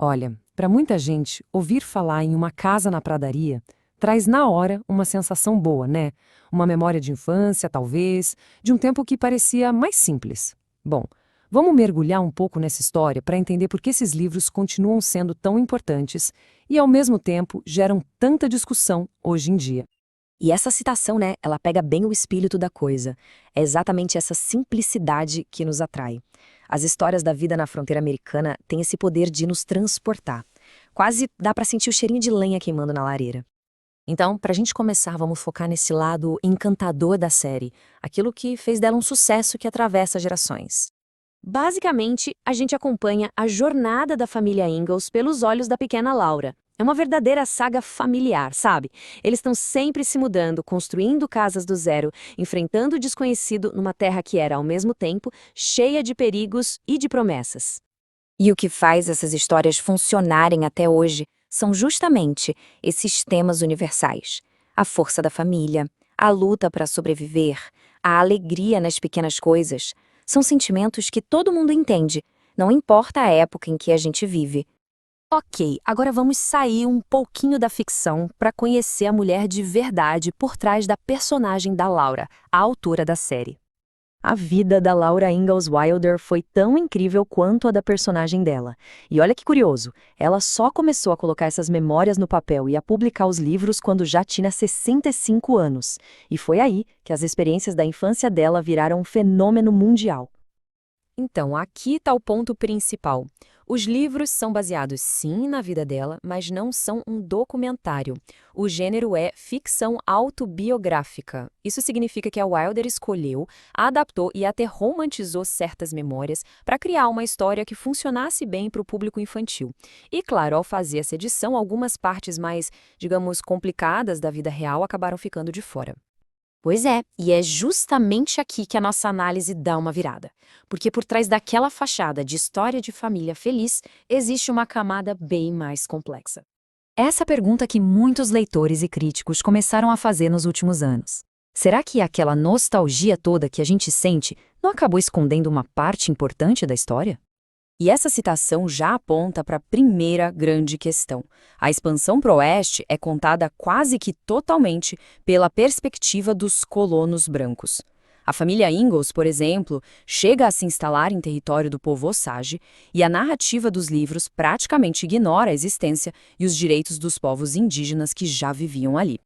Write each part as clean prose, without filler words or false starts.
Olha, para muita gente, ouvir falar em uma casa na pradaria traz na hora uma sensação boa, né? Uma memória de infância, talvez, de um tempo que parecia mais simples. Bom, vamos mergulhar um pouco nessa história para entender por que esses livros continuam sendo tão importantes e, ao mesmo tempo, geram tanta discussão hoje em dia. E essa citação, né, ela pega bem o espírito da coisa. É exatamente essa simplicidade que nos atrai. As histórias da vida na fronteira americana têm esse poder de nos transportar. Quase dá pra sentir o cheirinho de lenha queimando na lareira. Então, para a gente começar, vamos focar nesse lado encantador da série, aquilo que fez dela um sucesso que atravessa gerações. Basicamente, a gente acompanha a jornada da família Ingalls pelos olhos da pequena Laura. É uma verdadeira saga familiar, sabe? Eles estão sempre se mudando, construindo casas do zero, enfrentando o desconhecido numa terra que era, ao mesmo tempo, cheia de perigos e de promessas. E o que faz essas histórias funcionarem até hoje são justamente esses temas universais. A força da família, a luta para sobreviver, a alegria nas pequenas coisas. São sentimentos que todo mundo entende, não importa a época em que a gente vive. Ok, agora vamos sair um pouquinho da ficção para conhecer a mulher de verdade por trás da personagem da Laura, a autora da série. A vida da Laura Ingalls Wilder foi tão incrível quanto a da personagem dela. E olha que curioso, ela só começou a colocar essas memórias no papel e a publicar os livros quando já tinha 65 anos. E foi aí que as experiências da infância dela viraram um fenômeno mundial. Então, aqui está o ponto principal. Os livros são baseados sim na vida dela, mas não são um documentário. O gênero é ficção autobiográfica. Isso significa que a Wilder escolheu, adaptou e até romantizou certas memórias para criar uma história que funcionasse bem para o público infantil. E claro, ao fazer essa edição, algumas partes mais, digamos, complicadas da vida real acabaram ficando de fora. Pois é, e é justamente aqui que a nossa análise dá uma virada. Porque por trás daquela fachada de história de família feliz, existe uma camada bem mais complexa. Essa pergunta que muitos leitores e críticos começaram a fazer nos últimos anos. Será que aquela nostalgia toda que a gente sente não acabou escondendo uma parte importante da história? E essa citação já aponta para a primeira grande questão. A expansão para o oeste é contada quase que totalmente pela perspectiva dos colonos brancos. A família Ingalls, por exemplo, chega a se instalar em território do povo Osage e a narrativa dos livros praticamente ignora a existência e os direitos dos povos indígenas que já viviam ali.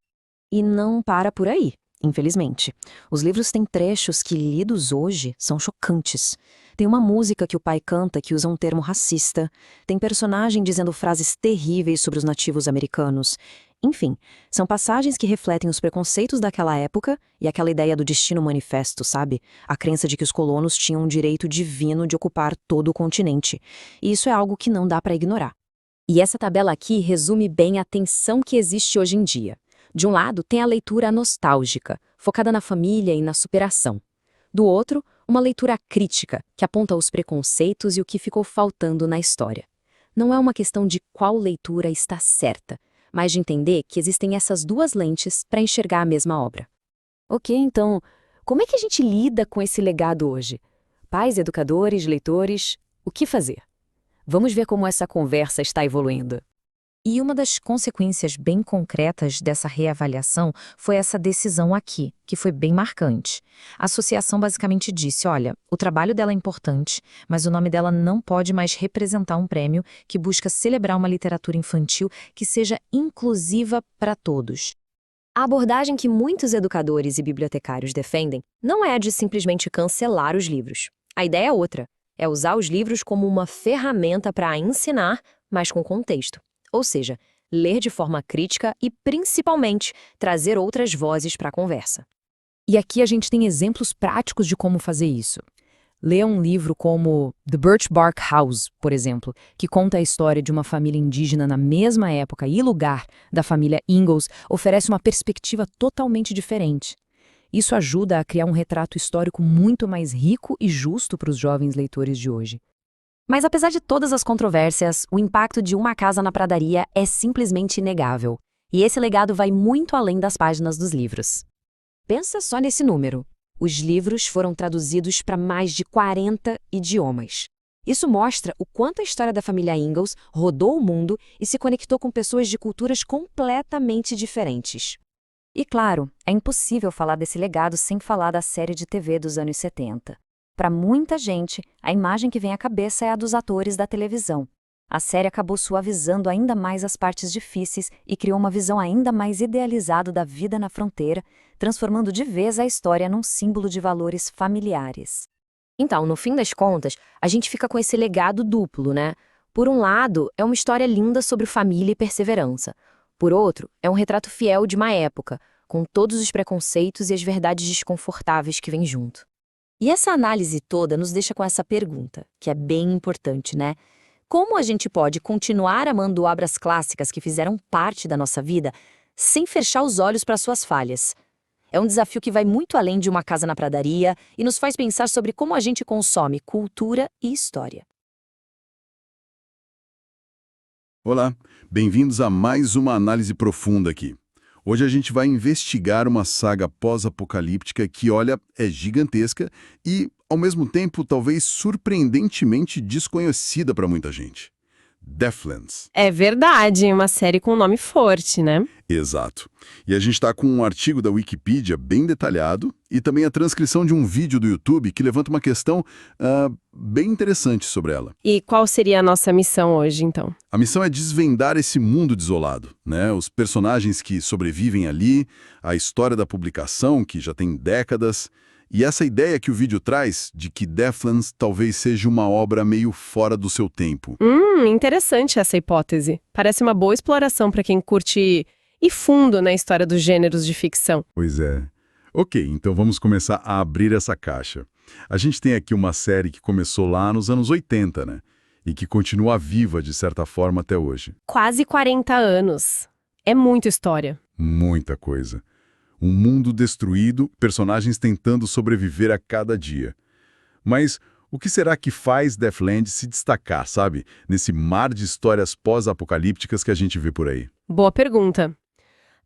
E não para por aí, infelizmente. Os livros têm trechos que, lidos hoje, são chocantes. Tem uma música que o pai canta que usa um termo racista. Tem personagem dizendo frases terríveis sobre os nativos americanos. Enfim, são passagens que refletem os preconceitos daquela época e aquela ideia do destino manifesto, sabe? A crença de que os colonos tinham um direito divino de ocupar todo o continente. E isso é algo que não dá para ignorar. E essa tabela aqui resume bem a tensão que existe hoje em dia. De um lado, tem a leitura nostálgica, focada na família e na superação. Do outro, uma leitura crítica, que aponta os preconceitos e o que ficou faltando na história. Não é uma questão de qual leitura está certa, mas de entender que existem essas duas lentes para enxergar a mesma obra. Ok, então, como é que a gente lida com esse legado hoje? Pais, educadores, leitores, o que fazer? Vamos ver como essa conversa está evoluindo. E uma das consequências bem concretas dessa reavaliação foi essa decisão aqui, que foi bem marcante. A associação basicamente disse, olha, o trabalho dela é importante, mas o nome dela não pode mais representar um prêmio que busca celebrar uma literatura infantil que seja inclusiva para todos. A abordagem que muitos educadores e bibliotecários defendem não é a de simplesmente cancelar os livros. A ideia é outra, é usar os livros como uma ferramenta para ensinar, mas com contexto. Ou seja, ler de forma crítica e, principalmente, trazer outras vozes para a conversa. E aqui a gente tem exemplos práticos de como fazer isso. Leia um livro como The Birch Bark House, por exemplo, que conta a história de uma família indígena na mesma época e lugar da família Ingalls, oferece uma perspectiva totalmente diferente. Isso ajuda a criar um retrato histórico muito mais rico e justo para os jovens leitores de hoje. Mas apesar de todas as controvérsias, o impacto de Uma Casa na Pradaria é simplesmente inegável. E esse legado vai muito além das páginas dos livros. Pensa só nesse número. Os livros foram traduzidos para mais de 40 idiomas. Isso mostra o quanto a história da família Ingalls rodou o mundo e se conectou com pessoas de culturas completamente diferentes. E claro, é impossível falar desse legado sem falar da série de TV dos anos 70. Para muita gente, a imagem que vem à cabeça é a dos atores da televisão. A série acabou suavizando ainda mais as partes difíceis e criou uma visão ainda mais idealizada da vida na fronteira, transformando de vez a história num símbolo de valores familiares. Então, no fim das contas, a gente fica com esse legado duplo, né? Por um lado, é uma história linda sobre família e perseverança. Por outro, é um retrato fiel de uma época, com todos os preconceitos e as verdades desconfortáveis que vêm junto. E essa análise toda nos deixa com essa pergunta, que é bem importante, né? Como a gente pode continuar amando obras clássicas que fizeram parte da nossa vida sem fechar os olhos para suas falhas? É um desafio que vai muito além de uma casa na pradaria e nos faz pensar sobre como a gente consome cultura e história. Olá, bem-vindos a mais uma análise profunda aqui. Hoje a gente vai investigar uma saga pós-apocalíptica que, olha, é gigantesca e, ao mesmo tempo, talvez surpreendentemente desconhecida para muita gente. Deathlands. É verdade, uma série com nome forte, né? Exato. E a gente está com um artigo da Wikipedia bem detalhado e também a transcrição de um vídeo do YouTube que levanta uma questão bem interessante sobre ela. E qual seria a nossa missão hoje, então? A missão é desvendar esse mundo desolado, né? Os personagens que sobrevivem ali, a história da publicação, que já tem décadas, e essa ideia que o vídeo traz de que Deathlands talvez seja uma obra meio fora do seu tempo. Interessante essa hipótese. Parece uma boa exploração para quem curte ir fundo na história dos gêneros de ficção. Pois é. Ok, então vamos começar a abrir essa caixa. A gente tem aqui uma série que começou lá nos anos 80, né? E que continua viva, de certa forma, até hoje. Quase 40 anos. É muita história. Muita coisa. Um mundo destruído, personagens tentando sobreviver a cada dia. Mas o que será que faz Deathlands se destacar, sabe? Nesse mar de histórias pós-apocalípticas que a gente vê por aí. Boa pergunta.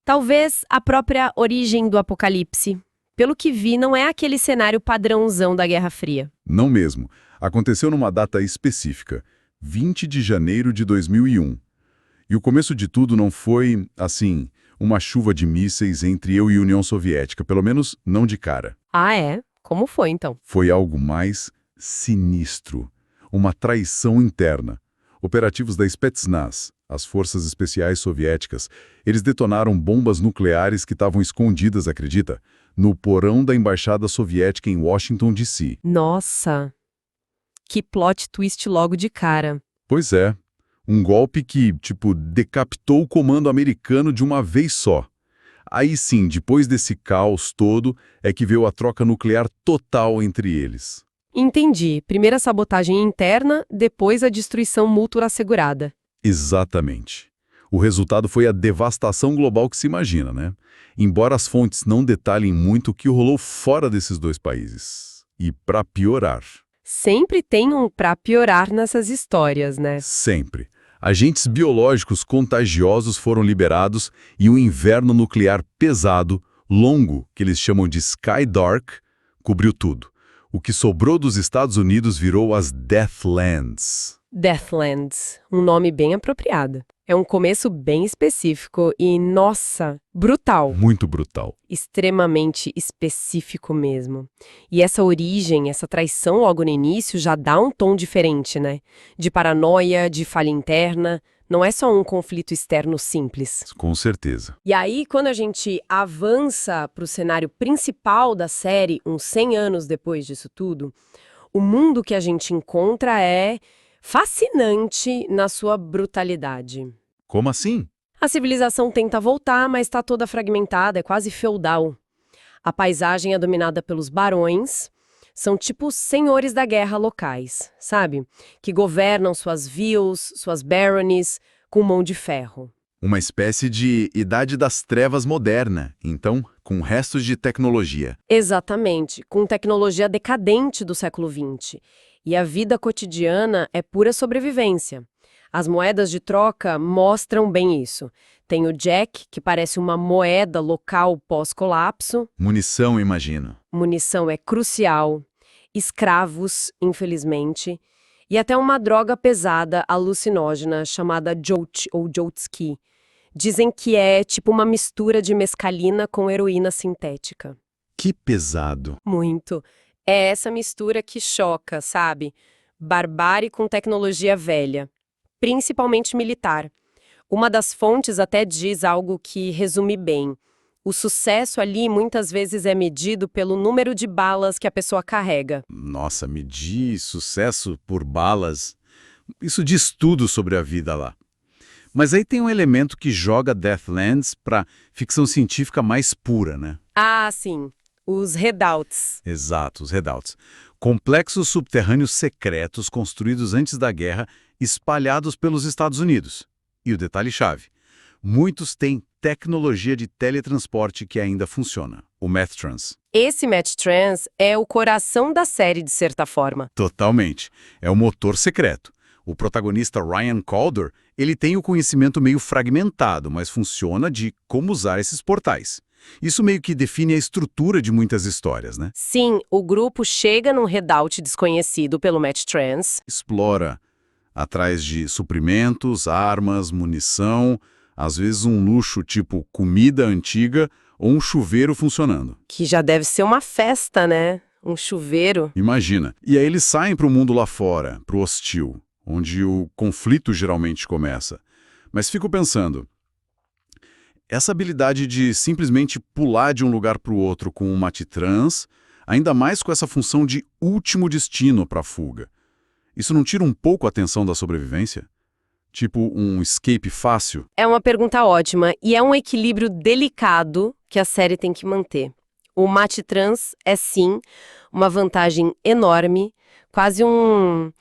Talvez a própria origem do apocalipse. Pelo que vi, não é aquele cenário padrãozão da Guerra Fria. Não mesmo. Aconteceu numa data específica, 20 de janeiro de 2001. E o começo de tudo não foi, assim, uma chuva de mísseis entre eu e a União Soviética, pelo menos não de cara. Ah, é? Como foi, então? Foi algo mais sinistro, uma traição interna. Operativos da Spetsnaz, as forças especiais soviéticas, eles detonaram bombas nucleares que estavam escondidas, acredita, no porão da embaixada soviética em Washington, D.C. Nossa! Que plot twist logo de cara. Pois é, um golpe que, decapitou o comando americano de uma vez só. Aí sim, depois desse caos todo, é que veio a troca nuclear total entre eles. Entendi. Primeiro a sabotagem interna, depois a destruição mútua assegurada. Exatamente. O resultado foi a devastação global que se imagina, né? Embora as fontes não detalhem muito o que rolou fora desses dois países. E para piorar. Sempre tem um pra piorar nessas histórias, né? Sempre. Agentes biológicos contagiosos foram liberados e um inverno nuclear pesado, longo, que eles chamam de Sky Dark, cobriu tudo. O que sobrou dos Estados Unidos virou as Deathlands. Deathlands, um nome bem apropriado. É um começo bem específico e, nossa, brutal. Muito brutal. Extremamente específico mesmo. E essa origem, essa traição logo no início já dá um tom diferente, né? De paranoia, de falha interna. Não é só um conflito externo simples. Com certeza. E aí, quando a gente avança para o cenário principal da série, uns 100 anos depois disso tudo, o mundo que a gente encontra é fascinante na sua brutalidade. Como assim? A civilização tenta voltar, mas está toda fragmentada, é quase feudal. A paisagem é dominada pelos barões, são tipo senhores da guerra locais, sabe? Que governam suas vils, suas baronies, com mão de ferro. Uma espécie de Idade das Trevas moderna, então, com restos de tecnologia. Exatamente, com tecnologia decadente do século XX. E a vida cotidiana é pura sobrevivência. As moedas de troca mostram bem isso. Tem o Jack, que parece uma moeda local pós-colapso. Munição, imagino. Munição é crucial. Escravos, infelizmente. E até uma droga pesada alucinógena chamada Jolt ou Joltski. Dizem que é tipo uma mistura de mescalina com heroína sintética. Que pesado. Muito. É essa mistura que choca, sabe? Barbárie com tecnologia velha, principalmente militar. Uma das fontes até diz algo que resume bem. O sucesso ali muitas vezes é medido pelo número de balas que a pessoa carrega. Nossa, medir sucesso por balas. Isso diz tudo sobre a vida lá. Mas aí tem um elemento que joga Deathlands para ficção científica mais pura, né? Ah, sim. Os Redoubts. Exato, os Redoubts. Complexos subterrâneos secretos construídos antes da guerra, espalhados pelos Estados Unidos. E o detalhe-chave: muitos têm tecnologia de teletransporte que ainda funciona, o MathTrans. Esse MathTrans é o coração da série, de certa forma. Totalmente. É o motor secreto. O protagonista Ryan Calder, ele tem o conhecimento meio fragmentado, mas funciona de como usar esses portais. Isso meio que define a estrutura de muitas histórias, né? Sim, o grupo chega num redoubt desconhecido pelo MathTrans. Explora atrás de suprimentos, armas, munição, às vezes um luxo tipo comida antiga ou um chuveiro funcionando. Que já deve ser uma festa, né? Um chuveiro. Imagina. E aí eles saem para o mundo lá fora, para o hostil, onde o conflito geralmente começa. Mas fico pensando, essa habilidade de simplesmente pular de um lugar para o outro com um MathTrans, ainda mais com essa função de último destino para a fuga, isso não tira um pouco a atenção da sobrevivência? Tipo um escape fácil? É uma pergunta ótima e é um equilíbrio delicado que a série tem que manter. O MathTrans é, sim, uma vantagem enorme, quase um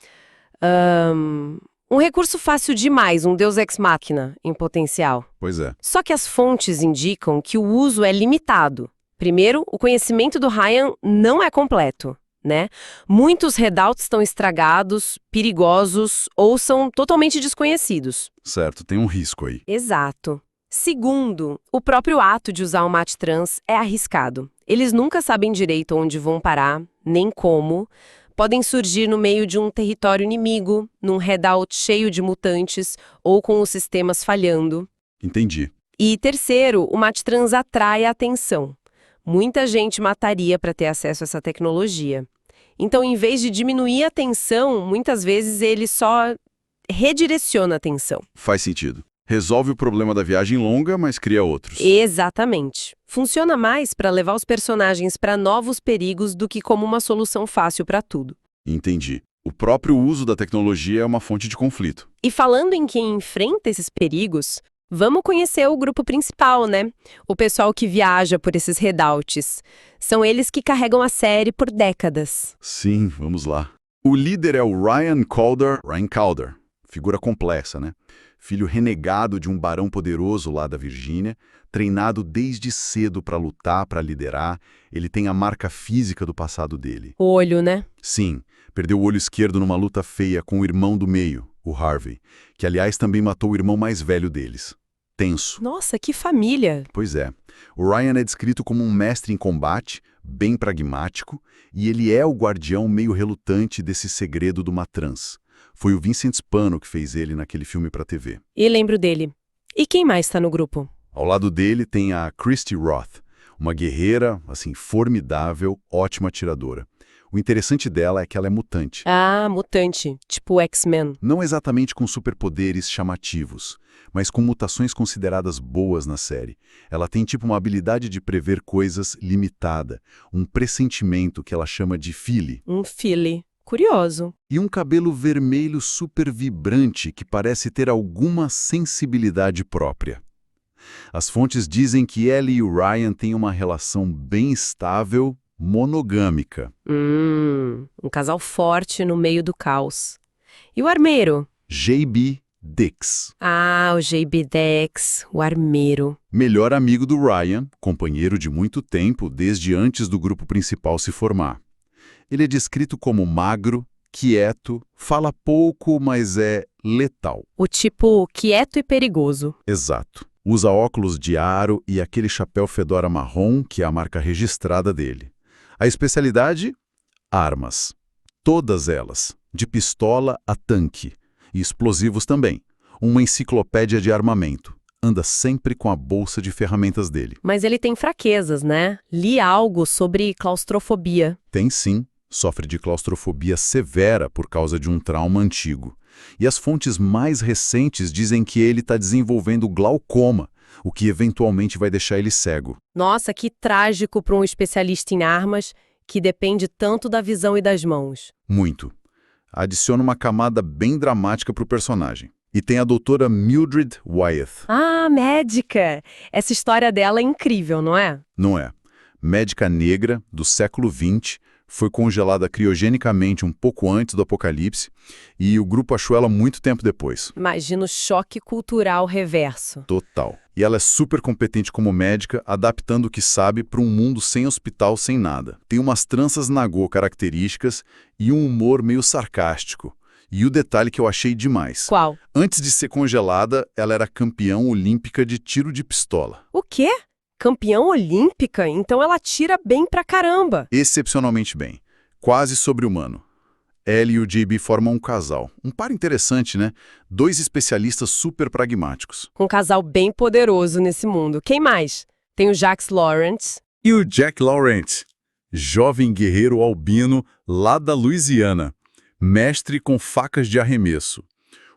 recurso fácil demais, um deus ex machina em potencial. Pois é. Só que as fontes indicam que o uso é limitado. Primeiro, o conhecimento do Ryan não é completo, né? Muitos redoubts estão estragados, perigosos ou são totalmente desconhecidos. Certo, tem um risco aí. Exato. Segundo, o próprio ato de usar o MathTrans é arriscado. Eles nunca sabem direito onde vão parar, nem como. Podem surgir no meio de um território inimigo, num redoubt cheio de mutantes ou com os sistemas falhando. Entendi. E terceiro, o MathTrans atrai a atenção. Muita gente mataria para ter acesso a essa tecnologia. Então, em vez de diminuir a tensão, muitas vezes ele só redireciona a atenção. Faz sentido. Resolve o problema da viagem longa, mas cria outros. Exatamente. Funciona mais para levar os personagens para novos perigos do que como uma solução fácil para tudo. Entendi. O próprio uso da tecnologia é uma fonte de conflito. E falando em quem enfrenta esses perigos, vamos conhecer o grupo principal, né? O pessoal que viaja por esses redoubts. São eles que carregam a série por décadas. Sim, vamos lá. O líder é o Ryan Calder. Figura complexa, né? Filho renegado de um barão poderoso lá da Virgínia, treinado desde cedo para lutar, para liderar. Ele tem a marca física do passado dele. O olho, né? Sim, perdeu o olho esquerdo numa luta feia com o irmão do meio, o Harvey, que aliás também matou o irmão mais velho deles. Tenso. Nossa, que família! Pois é. O Ryan é descrito como um mestre em combate, bem pragmático, e ele é o guardião meio relutante desse segredo do MathTrans. Foi o Vincent Spano que fez ele naquele filme para TV. E lembro dele. E quem mais está no grupo? Ao lado dele tem a Christy Roth, uma guerreira, assim, formidável, ótima atiradora. O interessante dela é que ela é mutante. Ah, mutante, tipo X-Men. Não exatamente com superpoderes chamativos, mas com mutações consideradas boas na série. Ela tem tipo uma habilidade de prever coisas limitada, um pressentimento que ela chama de feelie. Um feelie. Curioso. E um cabelo vermelho super vibrante que parece ter alguma sensibilidade própria. As fontes dizem que ela e o Ryan têm uma relação bem estável, monogâmica. Um casal forte no meio do caos. E o armeiro? J.B. Dix. Ah, o J.B. Dix, o armeiro. Melhor amigo do Ryan, companheiro de muito tempo, desde antes do grupo principal se formar. Ele é descrito como magro, quieto, fala pouco, mas é letal. O tipo quieto e perigoso. Exato. Usa óculos de aro e aquele chapéu fedora marrom, que é a marca registrada dele. A especialidade? Armas. Todas elas. de pistola a tanque. E explosivos também. Uma enciclopédia de armamento. Anda sempre com a bolsa de ferramentas dele. Mas ele tem fraquezas, né? Li algo sobre claustrofobia. Tem sim. Sofre de claustrofobia severa por causa de um trauma antigo. E as fontes mais recentes dizem que ele está desenvolvendo glaucoma, o que eventualmente vai deixar ele cego. Nossa, que trágico para um especialista em armas que depende tanto da visão e das mãos. Muito. Adiciona uma camada bem dramática para o personagem. E tem a doutora Mildred Wyeth. Ah, médica! Essa história dela é incrível, não é? Não é? Médica negra do século XX, foi congelada criogenicamente um pouco antes do apocalipse e o grupo achou ela muito tempo depois. Imagina o choque cultural reverso. Total. E ela é super competente como médica, adaptando o que sabe para um mundo sem hospital, sem nada. Tem umas tranças nagô características e um humor meio sarcástico. E o detalhe que eu achei demais. Qual? Antes de ser congelada, ela era campeã olímpica de tiro de pistola. O quê? Campeã olímpica? Então ela tira bem pra caramba. Excepcionalmente bem. Quase sobre-humano. Ela e o JB formam um casal. Um par interessante, né? Dois especialistas super pragmáticos. Um casal bem poderoso nesse mundo. Quem mais? Tem o Jacques Lawrence. E o Jack Laurent, jovem guerreiro albino lá da Louisiana, mestre com facas de arremesso.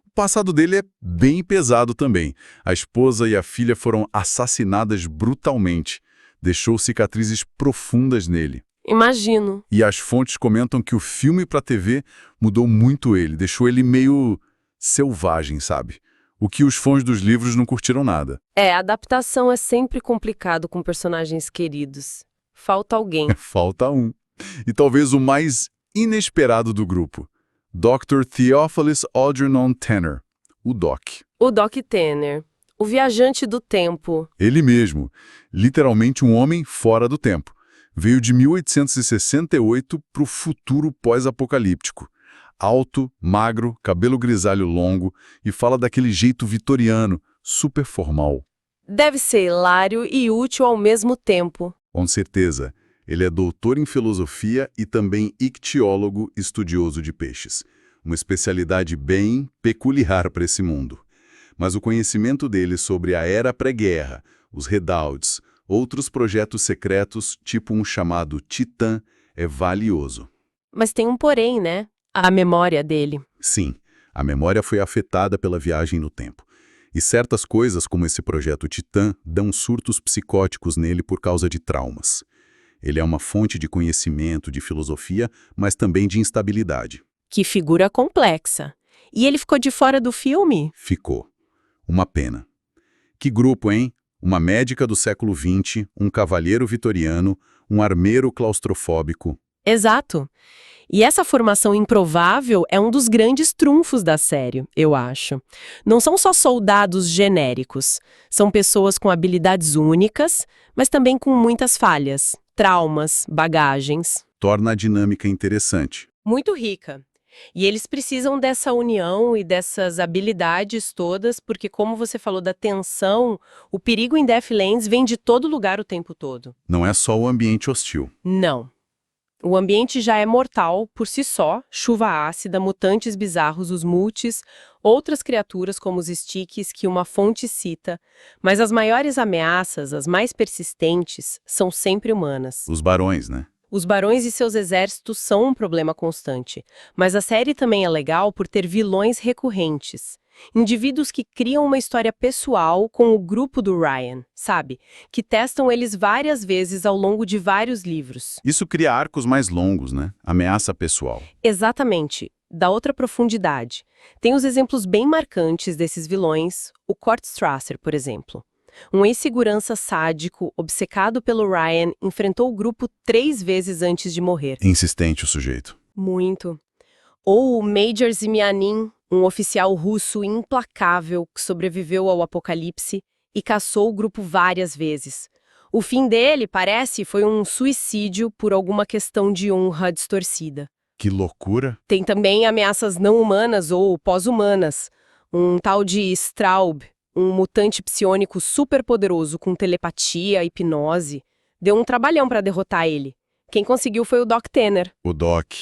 O passado dele é bem pesado também. A esposa e a filha foram assassinadas brutalmente. Deixou cicatrizes profundas nele. Imagino. E as fontes comentam que o filme para TV mudou muito ele, deixou ele meio selvagem, sabe? O que os fãs dos livros não curtiram nada. A adaptação é sempre complicado com personagens queridos. Falta alguém. Falta um. E talvez o mais inesperado do grupo. Dr. Theophilus Algernon Tanner, o Doc. O Doc Tanner, o viajante do tempo. Ele mesmo, literalmente um homem fora do tempo. Veio de 1868 para o futuro pós-apocalíptico. Alto, magro, cabelo grisalho longo e fala daquele jeito vitoriano, super formal. Deve ser hilário e útil ao mesmo tempo. Com certeza. Ele é doutor em filosofia e também ictiólogo estudioso de peixes. Uma especialidade bem peculiar para esse mundo. Mas o conhecimento dele sobre a era pré-guerra, os Redouts, outros projetos secretos, tipo um chamado Titã, é valioso. Mas tem um porém, né? A memória dele. Sim, a memória foi afetada pela viagem no tempo. E certas coisas, como esse projeto Titã, dão surtos psicóticos nele por causa de traumas. Ele é uma fonte de conhecimento, de filosofia, mas também de instabilidade. Que figura complexa. E ele ficou de fora do filme? Ficou. Uma pena. Que grupo, hein? Uma médica do século XX, um cavalheiro vitoriano, um armeiro claustrofóbico. Exato. E essa formação improvável é um dos grandes trunfos da série, eu acho. Não são só soldados genéricos. São pessoas com habilidades únicas, mas também com muitas falhas, traumas, bagagens. Torna a dinâmica interessante. Muito rica. E eles precisam dessa união e dessas habilidades todas, porque como você falou da tensão, o perigo em Deathlands vem de todo lugar o tempo todo. Não é só o ambiente hostil. Não. O ambiente já é mortal por si só, chuva ácida, mutantes bizarros, os multis, outras criaturas como os Sticks que uma fonte cita, mas as maiores ameaças, as mais persistentes, são sempre humanas. Os barões, né? Os barões e seus exércitos são um problema constante, mas a série também é legal por ter vilões recorrentes. Indivíduos que criam uma história pessoal com o grupo do Ryan, sabe? Que testam eles várias vezes ao longo de vários livros. Isso cria arcos mais longos, né? Ameaça pessoal. Exatamente. Dá outra profundidade. Tem os exemplos bem marcantes desses vilões, o Kurt Strasser, por exemplo. Um ex-segurança sádico, obcecado pelo Ryan, enfrentou o grupo 3 vezes antes de morrer. Insistente o sujeito. Muito. Ou o Major Zimianin, um oficial russo implacável que sobreviveu ao apocalipse e caçou o grupo várias vezes. O fim dele, parece, foi um suicídio por alguma questão de honra distorcida. Que loucura! Tem também ameaças não humanas ou pós-humanas. Um tal de Straub, um mutante psiônico superpoderoso com telepatia, hipnose. Deu um trabalhão para derrotar ele. Quem conseguiu foi o Doc Tanner. O Doc,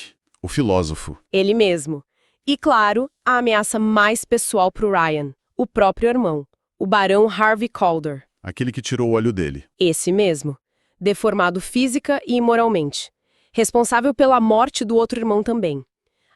o filósofo. Ele mesmo. E, claro, a ameaça mais pessoal para o Ryan, o próprio irmão, o barão Harvey Calder. Aquele que tirou o olho dele. Esse mesmo. Deformado física e moralmente. Responsável pela morte do outro irmão também.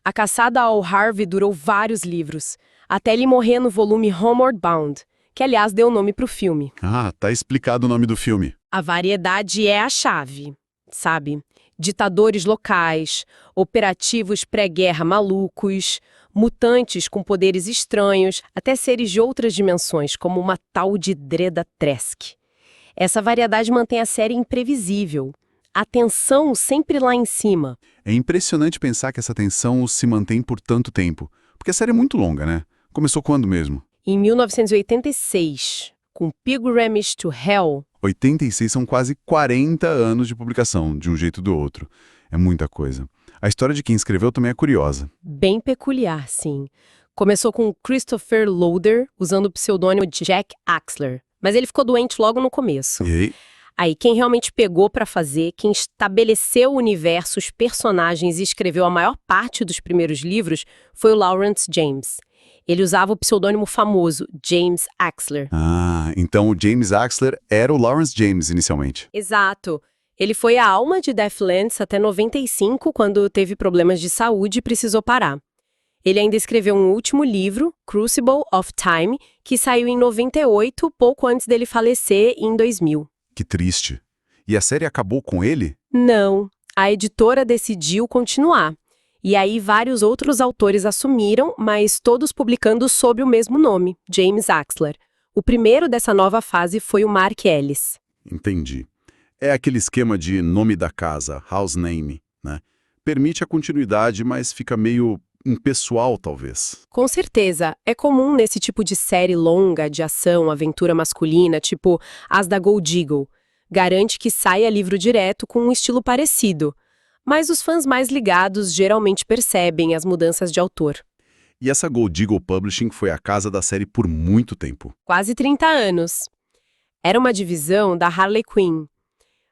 A caçada ao Harvey durou vários livros, até ele morrer no volume Homeward Bound, que aliás deu nome para o filme. Ah, tá explicado o nome do filme. A variedade é a chave, sabe? Ditadores locais, operativos pré-guerra malucos, mutantes com poderes estranhos, até seres de outras dimensões, como uma tal de Dreda Trask. Essa variedade mantém a série imprevisível. A tensão sempre lá em cima. É impressionante pensar que essa tensão se mantém por tanto tempo. Porque a série é muito longa, né? Começou quando mesmo? Em 1986, com Pilgrimage to Hell. 86 são quase 40 anos de publicação, de um jeito ou do outro. É muita coisa. A história de quem escreveu também é curiosa. Bem peculiar, sim. Começou com Christopher Loader, usando o pseudônimo de Jack Axler. Mas ele ficou doente logo no começo. E aí? Aí, quem realmente pegou pra fazer, quem estabeleceu o universo, os personagens e escreveu a maior parte dos primeiros livros, foi o Lawrence James. Ele usava o pseudônimo famoso, James Axler. Ah, então o James Axler era o Lawrence James inicialmente. Exato. Ele foi a alma de Deathlands até 95, quando teve problemas de saúde e precisou parar. Ele ainda escreveu um último livro, Crucible of Time, que saiu em 98, pouco antes dele falecer, em 2000. Que triste. E a série acabou com ele? Não, a editora decidiu continuar. E aí vários outros autores assumiram, mas todos publicando sob o mesmo nome, James Axler. O primeiro dessa nova fase foi o Mark Ellis. Entendi. É aquele esquema de nome da casa, house name, né? Permite a continuidade, mas fica meio impessoal, talvez. Com certeza, é comum nesse tipo de série longa de ação, aventura masculina, tipo as da Gold Eagle. Garante que saia livro direto com um estilo parecido. Mas os fãs mais ligados geralmente percebem as mudanças de autor. E essa Gold Eagle Publishing foi a casa da série por muito tempo. Quase 30 anos. Era uma divisão da Harley Quinn.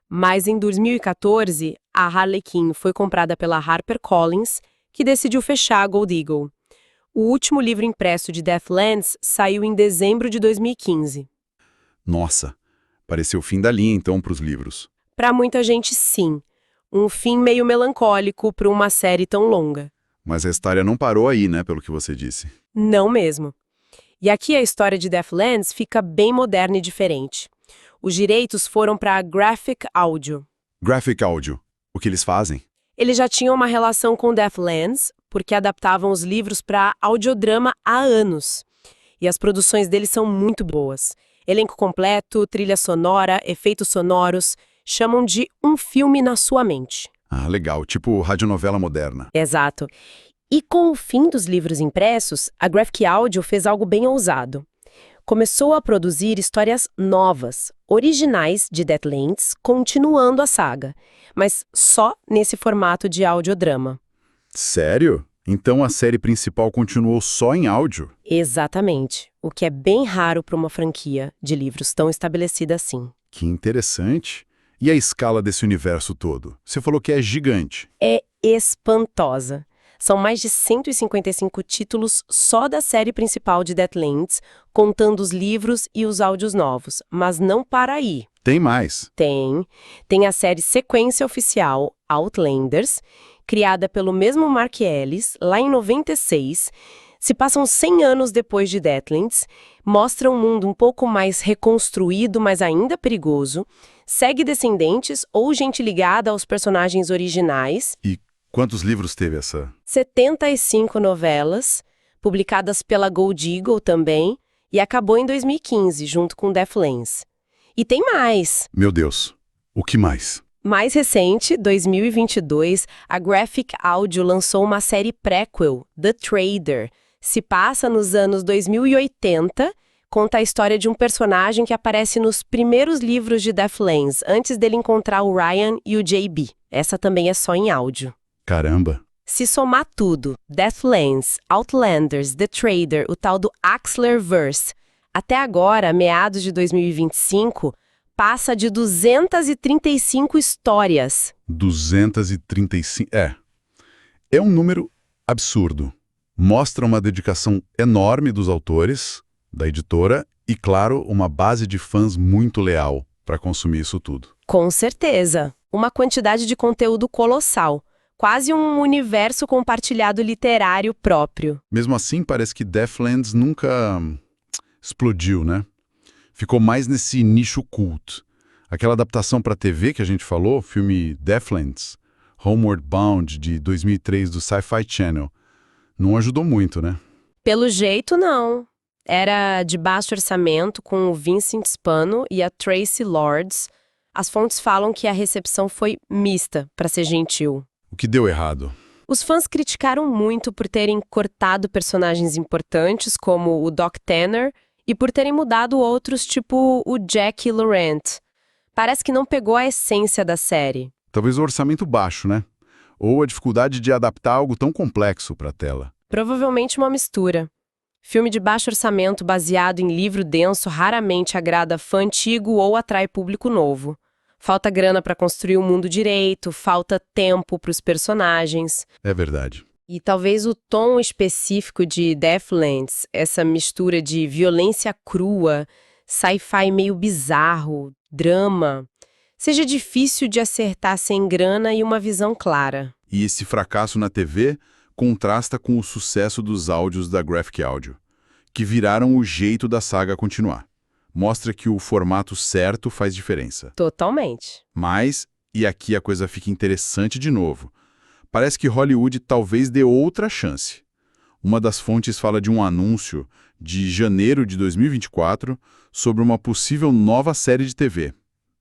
Mas em 2014, a Harley Quinn foi comprada pela HarperCollins, que decidiu fechar a Gold Eagle. O último livro impresso de Deathlands saiu em dezembro de 2015. Nossa, pareceu o fim da linha então para os livros. Para muita gente, sim. Um fim meio melancólico para uma série tão longa. Mas a história não parou aí, né, pelo que você disse. Não mesmo. E aqui a história de Deathlands fica bem moderna e diferente. Os direitos foram para a Graphic Audio. Graphic Audio. O que eles fazem? Eles já tinham uma relação com Deathlands, porque adaptavam os livros para audiodrama há anos. E as produções deles são muito boas. Elenco completo, trilha sonora, efeitos sonoros, chamam de um filme na sua mente. Ah, legal, tipo radionovela moderna. Exato. E com o fim dos livros impressos, a Graphic Audio fez algo bem ousado. Começou a produzir histórias novas, originais de Deathlands, continuando a saga, mas só nesse formato de audiodrama. Sério? Então a série principal continuou só em áudio? Exatamente, o que é bem raro para uma franquia de livros tão estabelecida assim. Que interessante. E a escala desse universo todo? Você falou que é gigante. É espantosa. São mais de 155 títulos só da série principal de Deathlands, contando os livros e os áudios novos. Mas não para aí. Tem mais. Tem a série sequência oficial Outlanders, criada pelo mesmo Mark Ellis, lá em 96. Se passam 100 anos depois de Deathlands, mostra um mundo um pouco mais reconstruído, mas ainda perigoso, segue descendentes ou gente ligada aos personagens originais. E quantos livros teve essa? 75 novelas, publicadas pela Gold Eagle também, e acabou em 2015, junto com Deathlands. E tem mais! Meu Deus, o que mais? Mais recente, 2022, a Graphic Audio lançou uma série prequel, The Trader. Se passa nos anos 2080, conta a história de um personagem que aparece nos primeiros livros de Deathlands, antes dele encontrar o Ryan e o JB. Essa também é só em áudio. Caramba! Se somar tudo, Deathlands, Outlanders, The Trader, o tal do Axlerverse, até agora, meados de 2025, passa de 235 histórias. 235... É um número absurdo. Mostra uma dedicação enorme dos autores, da editora e, claro, uma base de fãs muito leal para consumir isso tudo. Com certeza. Uma quantidade de conteúdo colossal. Quase um universo compartilhado literário próprio. Mesmo assim, parece que Deathlands nunca explodiu, né? Ficou mais nesse nicho cult. Aquela adaptação para TV que a gente falou, filme Deathlands, Homeward Bound, de 2003, do Sci-Fi Channel, não ajudou muito, né? Pelo jeito, não. Era de baixo orçamento, com o Vincent Spano e a Tracy Lords. As fontes falam que a recepção foi mista, para ser gentil. O que deu errado? Os fãs criticaram muito por terem cortado personagens importantes, como o Doc Tanner, e por terem mudado outros, tipo o Jack Laurent. Parece que não pegou a essência da série. Talvez o orçamento baixo, né? Ou a dificuldade de adaptar algo tão complexo para a tela. Provavelmente uma mistura. Filme de baixo orçamento baseado em livro denso raramente agrada fã antigo ou atrai público novo. Falta grana para construir o mundo direito, falta tempo para os personagens. É verdade. E talvez o tom específico de Deathlands, essa mistura de violência crua, sci-fi meio bizarro, drama, seja difícil de acertar sem grana e uma visão clara. E esse fracasso na TV contrasta com o sucesso dos áudios da Graphic Audio, que viraram o jeito da saga continuar. Mostra que o formato certo faz diferença. Totalmente. Mas, e aqui a coisa fica interessante de novo, parece que Hollywood talvez dê outra chance. Uma das fontes fala de um anúncio de janeiro de 2024 sobre uma possível nova série de TV.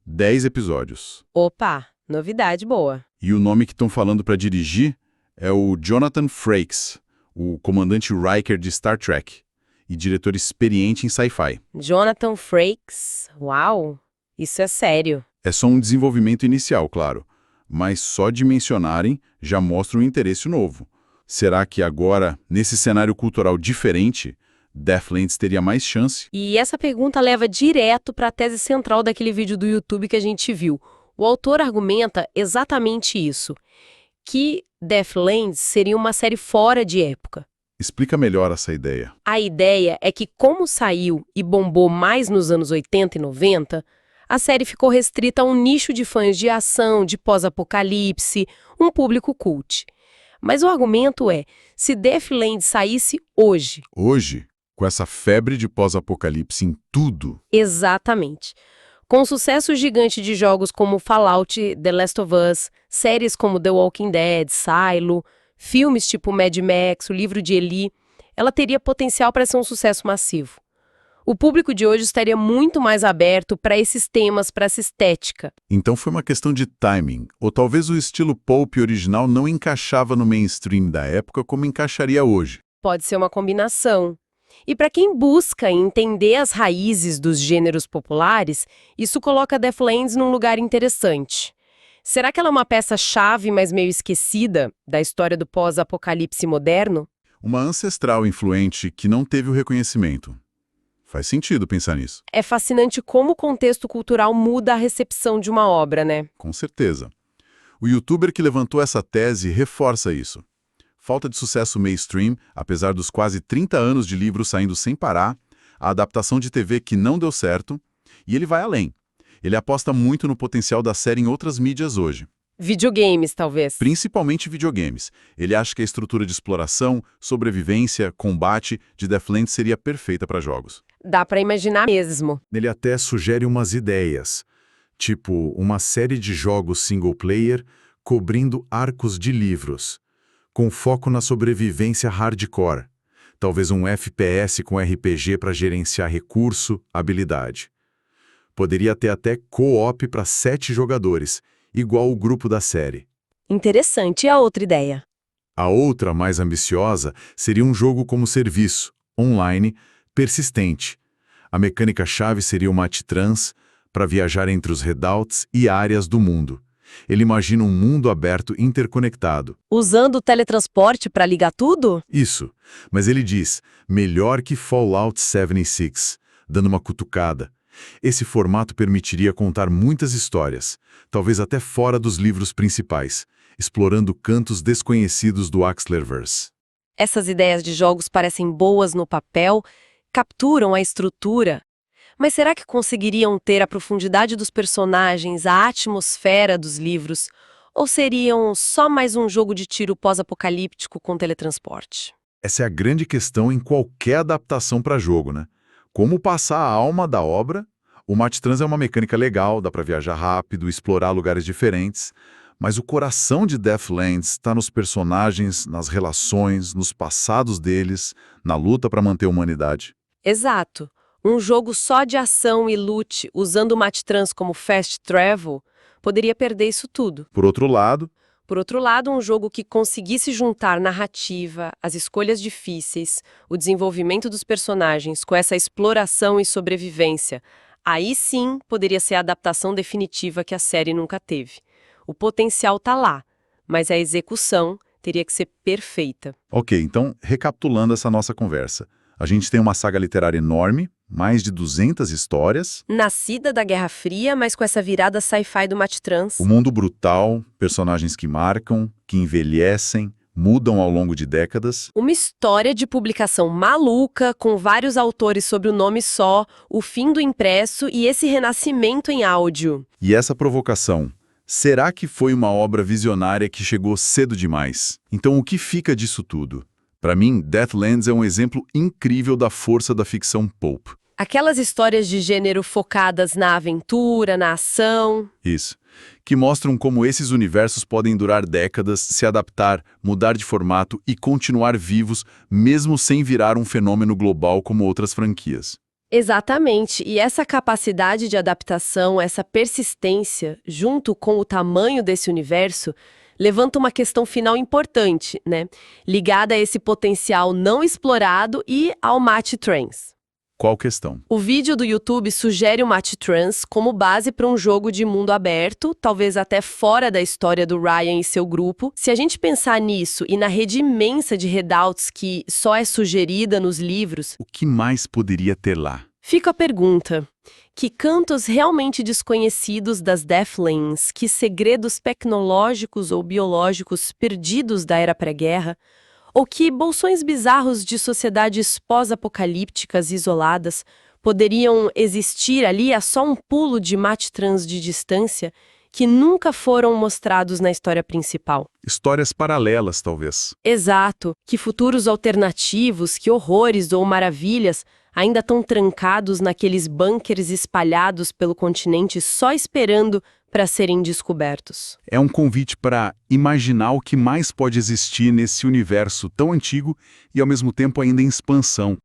10 episódios. Opa, novidade boa. E o nome que estão falando para dirigir é o Jonathan Frakes, o comandante Riker de Star Trek, e diretor experiente em sci-fi. Jonathan Frakes, uau, isso é sério. É só um desenvolvimento inicial, claro, mas só de mencionarem já mostra um interesse novo. Será que agora, nesse cenário cultural diferente, Deathlands teria mais chance? E essa pergunta leva direto para a tese central daquele vídeo do YouTube que a gente viu. O autor argumenta exatamente isso, que Deathlands seria uma série fora de época. Explica melhor essa ideia. A ideia é que, como saiu e bombou mais nos anos 80 e 90, a série ficou restrita a um nicho de fãs de ação, de pós-apocalipse, um público cult. Mas o argumento é, se Deathlands saísse hoje... Hoje, com essa febre de pós-apocalipse em tudo... Exatamente. Com o sucesso gigante de jogos como Fallout, The Last of Us, séries como The Walking Dead, Silo, filmes tipo Mad Max, o livro de Eli, ela teria potencial para ser um sucesso massivo. O público de hoje estaria muito mais aberto para esses temas, para essa estética. Então foi uma questão de timing, ou talvez o estilo pulp original não encaixava no mainstream da época como encaixaria hoje. Pode ser uma combinação. E para quem busca entender as raízes dos gêneros populares, isso coloca Deathlands num lugar interessante. Será que ela é uma peça-chave, mas meio esquecida, da história do pós-apocalipse moderno? Uma ancestral influente que não teve o reconhecimento. Faz sentido pensar nisso. É fascinante como o contexto cultural muda a recepção de uma obra, né? Com certeza. O youtuber que levantou essa tese reforça isso. Falta de sucesso mainstream, apesar dos quase 30 anos de livro saindo sem parar, a adaptação de TV que não deu certo, e ele vai além. Ele aposta muito no potencial da série em outras mídias hoje. Videogames, talvez. Principalmente videogames. Ele acha que a estrutura de exploração, sobrevivência, combate de Deathlands seria perfeita para jogos. Dá pra imaginar mesmo. Ele até sugere umas ideias, tipo uma série de jogos single-player cobrindo arcos de livros, com foco na sobrevivência hardcore, talvez um FPS com RPG para gerenciar recurso, habilidade. Poderia ter até co-op para 7 jogadores, igual o grupo da série. Interessante. E a outra ideia? A outra, mais ambiciosa, seria um jogo como serviço, online, persistente. A mecânica-chave seria uma trans para viajar entre os redoubts e áreas do mundo. Ele imagina um mundo aberto interconectado. Usando o teletransporte para ligar tudo? Isso, mas ele diz, melhor que Fallout 76, dando uma cutucada. Esse formato permitiria contar muitas histórias, talvez até fora dos livros principais, explorando cantos desconhecidos do Axlerverse. Essas ideias de jogos parecem boas no papel, capturam a estrutura, mas será que conseguiriam ter a profundidade dos personagens, a atmosfera dos livros, ou seriam só mais um jogo de tiro pós-apocalíptico com teletransporte? Essa é a grande questão em qualquer adaptação para jogo, né? Como passar a alma da obra? O Match Trans é uma mecânica legal, dá para viajar rápido, explorar lugares diferentes, mas o coração de Deathlands está nos personagens, nas relações, nos passados deles, na luta para manter a humanidade. Exato. Um jogo só de ação e loot, usando o Match Trans como fast travel, poderia perder isso tudo. Por outro lado, Um jogo que conseguisse juntar narrativa, as escolhas difíceis, o desenvolvimento dos personagens com essa exploração e sobrevivência, aí sim poderia ser a adaptação definitiva que a série nunca teve. O potencial tá lá, mas a execução teria que ser perfeita. ok, então, recapitulando essa nossa conversa. A gente tem uma saga literária enorme, mais de 200 histórias, Nascida da Guerra Fria, mas com essa virada sci-fi do Match Trans. o mundo brutal, personagens que marcam, que envelhecem, mudam ao longo de décadas. Uma história de publicação maluca, com vários autores sob o nome só, o fim do impresso e esse renascimento em áudio. E essa provocação, será que foi uma obra visionária que chegou cedo demais? Então o que fica disso tudo? Para mim, Deathlands é um exemplo incrível da força da ficção pulp. Aquelas histórias de gênero focadas na aventura, na ação. Isso. Que mostram como esses universos podem durar décadas, se adaptar, mudar de formato e continuar vivos, mesmo sem virar um fenômeno global como outras franquias. Exatamente, e essa capacidade de adaptação, essa persistência, junto com o tamanho desse universo, levanta uma questão final importante, né? Ligada a esse potencial não explorado e ao Match Trans. Qual questão? O vídeo do YouTube sugere o Match Trans como base para um jogo de mundo aberto, talvez até fora da história do Ryan e seu grupo. Se a gente pensar nisso e na rede imensa de readouts que só é sugerida nos livros, O que mais poderia ter lá? fica a pergunta: que cantos realmente desconhecidos das Deathlands, que segredos tecnológicos ou biológicos perdidos da era pré-guerra, ou que bolsões bizarros de sociedades pós-apocalípticas isoladas poderiam existir ali a só um pulo de Match Trans de distância que nunca foram mostrados na história principal? Histórias paralelas, talvez. Exato, que futuros alternativos, que horrores ou maravilhas ainda estão trancados naqueles bunkers espalhados pelo continente só esperando para serem descobertos. É um convite para imaginar o que mais pode existir nesse universo tão antigo e, ao mesmo tempo, ainda em expansão.